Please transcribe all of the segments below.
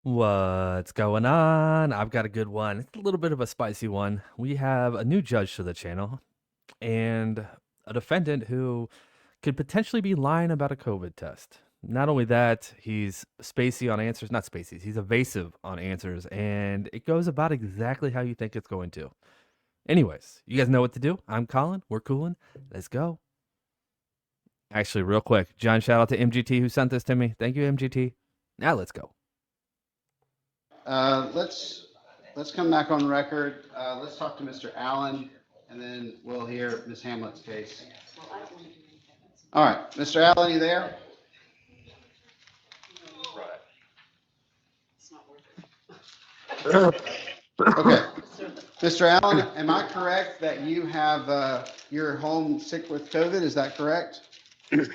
What's going on? I've got a good one. It's a little bit of a spicy one. We have a new judge to the channel and a defendant who could potentially be lying about a COVID test. Not only that, he's spacey on answers, not spacey, he's evasive on answers, and it goes about exactly how you think it's going to. Anyways, you guys know what to do. I'm Colin. We're cooling. Let's go. Actually, real quick, John, shout out to MGT who sent this to me. Thank you, MGT. Now let's go. Let's come back on record. Let's talk to Mr. Allen, and then we'll hear Ms. Hamlet's case. All right, Mr. Allen, you there? Okay. Mr. Allen, am I correct that you have, you're home sick with COVID? Is that correct?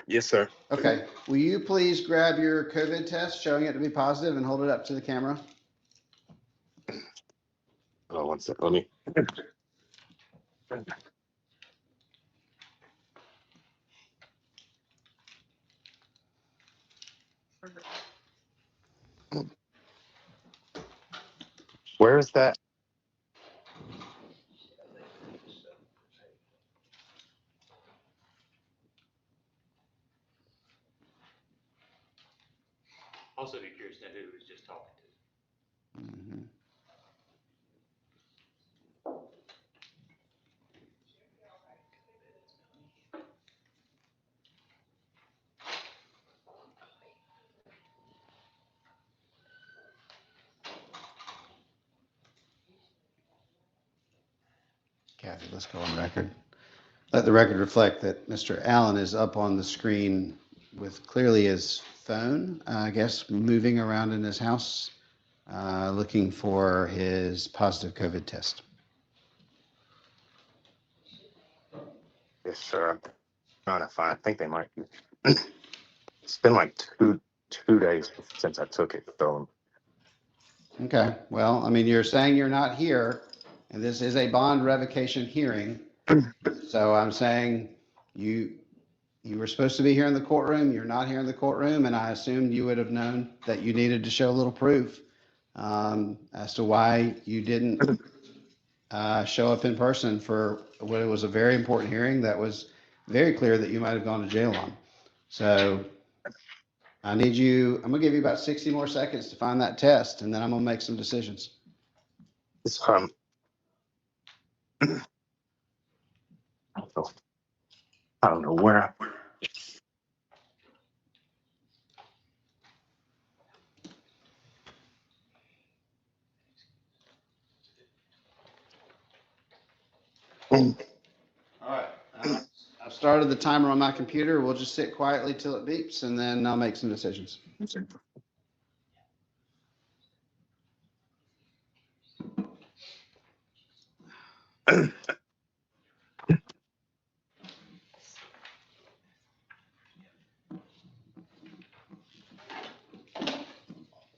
Yes, sir. Okay. Will you please grab your COVID test showing it to be positive and hold it up to the camera? Hold on one second. Let me. Where is that? Also be curious to know who he was just talking to. Mhm. Kathy, let's go on record. Let the record reflect that Mr. Allen is up on the screen with clearly his phone, I guess, moving around in his house, looking for his positive COVID test. Yes, sir. I'm trying to find. I think they might. It's been like two days since I took it. So Okay, well, I mean, you're saying you're not here, and this is a bond revocation hearing. So I'm saying you were supposed to be here in the courtroom, you're not here in the courtroom, and I assumed you would have known that you needed to show a little proof as to why you didn't show up in person for what was a very important hearing that was very clear that you might have gone to jail on. So I'm gonna give you about 60 more seconds to find that test, and then I'm gonna make some decisions. it's I don't know where. All right. I've started the timer on my computer. We'll just sit quietly till it beeps, and then I'll make some decisions.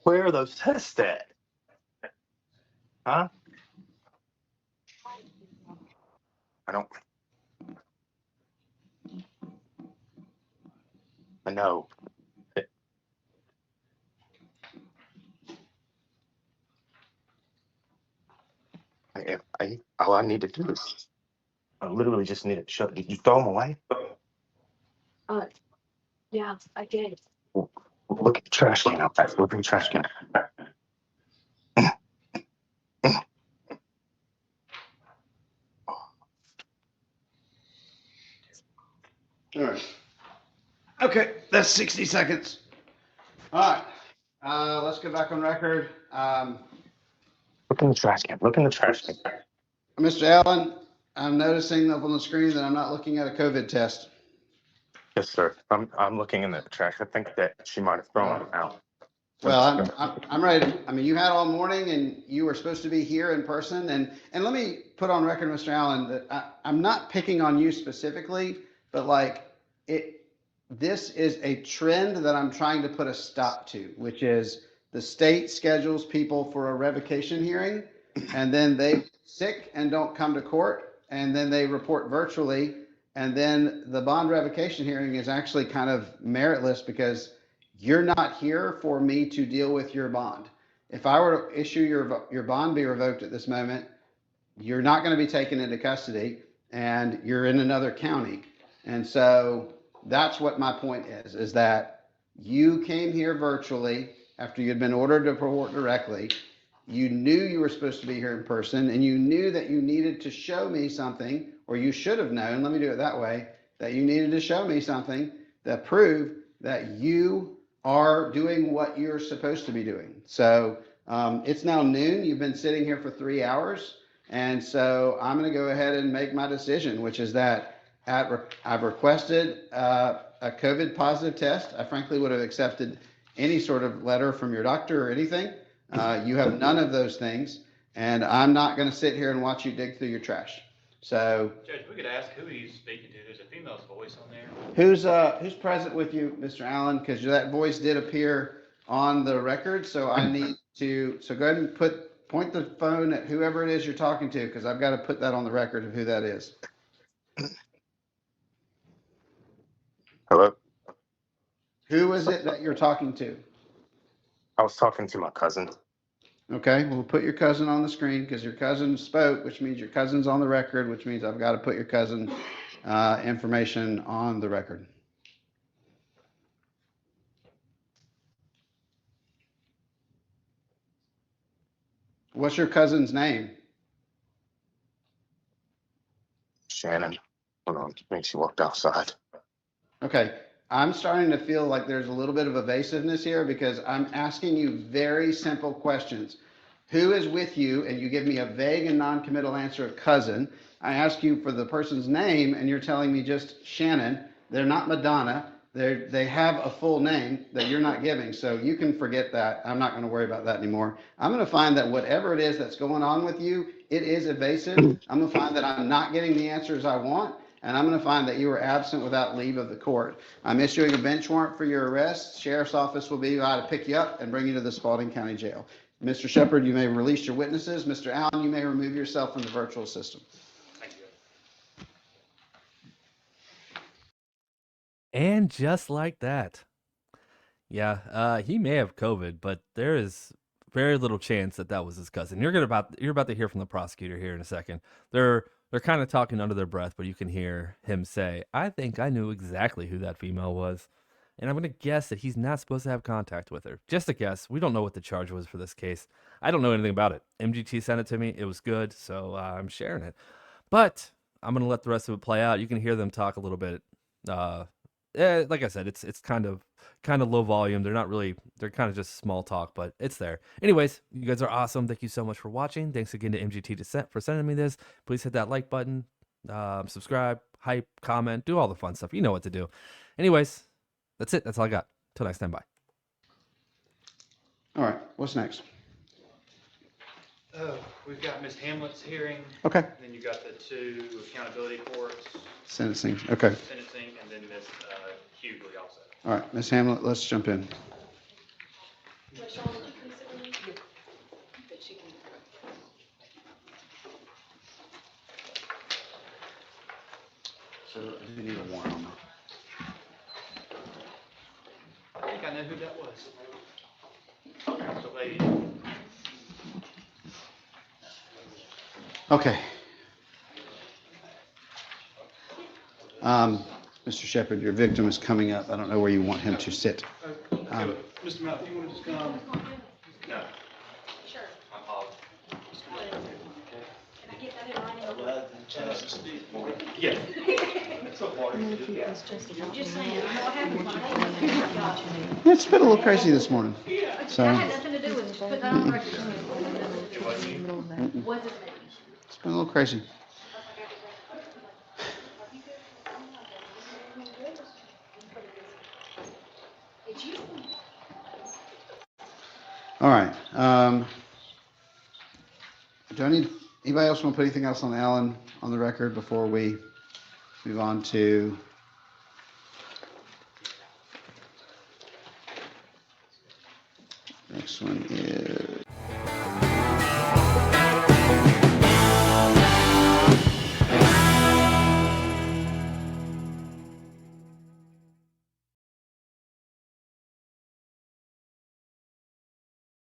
Where are those tests at? Huh? I don't. I know. All I need to do is I literally just need to shut. Did you throw them away? Yeah, I did. Look at the trash can out there. Look at the trash can. All right. Okay, that's 60 seconds. All right. Let's go back on record. Look in the trash can. Look in the trash can. Mr. Allen, I'm noticing up on the screen that I'm not looking at a COVID test. Yes, sir. I'm looking in the trash. I think that she might have thrown them out. Well, I'm ready. I mean, you had all morning, and you were supposed to be here in person. And let me put on record, Mr. Allen, that I'm not picking on you specifically, but like it. This is a trend that I'm trying to put a stop to, which is the state schedules people for a revocation hearing, and then they sick and don't come to court, and then they report virtually, and then the bond revocation hearing is actually kind of meritless because you're not here for me to deal with your bond. if I were to issue your bond be revoked at this moment, you're not going to be taken into custody and you're in another county. And so that's what my point is that you came here virtually after you'd been ordered to report directly. You knew you were supposed to be here in person, and you knew that you needed to show me something, or you should have known, let me do it that way, that you needed to show me something that proved that you are doing what you're supposed to be doing. So it's now noon. You've been sitting here for 3 hours. And so I'm going to go ahead and make my decision, which is that I've requested a COVID positive test. I frankly would have accepted any sort of letter from your doctor or anything. You have none of those things, and I'm not going to sit here and watch you dig through your trash. So, Judge, we could ask who he's speaking to. There's a female's voice on there. who's present with you, Mr. Allen? Because that voice did appear on the record, so I need to. So go ahead and point the phone at whoever it is you're talking to, because I've got to put that on the record of who that is. Hello? Who is it that you're talking to? I was talking to my cousin. Okay, we'll put your cousin on the screen because your cousin spoke, which means your cousin's on the record, which means I've got to put your cousin information on the record. What's your cousin's name? Shannon. Hold on, I think she walked outside. Okay, I'm starting to feel like there's a little bit of evasiveness here because I'm asking you very simple questions. Who is with you? And you give me a vague and non-committal answer of cousin. I ask you for the person's name and you're telling me just Shannon. They're not Madonna. They have a full name that you're not giving. So you can forget that. I'm not going to worry about that anymore. I'm going to find that whatever it is that's going on with you, it is evasive. I'm going to find that I'm not getting the answers I want. And I'm going to find that you were absent without leave of the court. I'm issuing a bench warrant for your arrest. Sheriff's office will be by to pick you up and bring you to the Spalding County Jail. Mr. Shepard, you may release your witnesses. Mr. Allen, you may remove yourself from the virtual system. Thank you. And just like that. Yeah, he may have COVID, but there is very little chance that that was his cousin. You're about to hear from the prosecutor here in a second. They're kind of talking under their breath, but you can hear him say, "I think I knew exactly who that female was." And I'm going to guess that he's not supposed to have contact with her. Just a guess. We don't know what the charge was for this case. I don't know anything about it. MGT sent it to me. It was good, so I'm sharing it. But I'm going to let the rest of it play out. You can hear them talk a little bit. Like I said, it's kind of low volume. They're kind of just small talk, but it's there. Anyways, you guys are awesome. Thank you so much for watching. Thanks again to MGT for sending me this. Please hit that like button, subscribe, hype, comment, do all the fun stuff. You know what to do. Anyways, that's it. That's all I got. Till next time, bye. All right, what's next? We've got Ms. Hamlet's hearing. Okay. And then you got the two accountability courts, Sentencing. Okay. sentencing, and then Ms. Hughley also. All right, Ms. Hamlet, let's jump in. So I do need a warrant on that. I think I know who that was. The lady. Okay. Mr. Shepard, your victim is coming up. I don't know where you want him to sit. Mr. Mouth, you want to just come? No, Sure. I'm Paul. Can I get that in writing? Chance to speak. Yeah. I'm just saying, I know what happened. It's been a little crazy this morning. That So had nothing to do with it, just put that on the record. It wasn't you? Wasn't me. it's been a little crazy. It's you. All right. Do I need anybody else want to put anything else on Alan on the record before we move on to next one is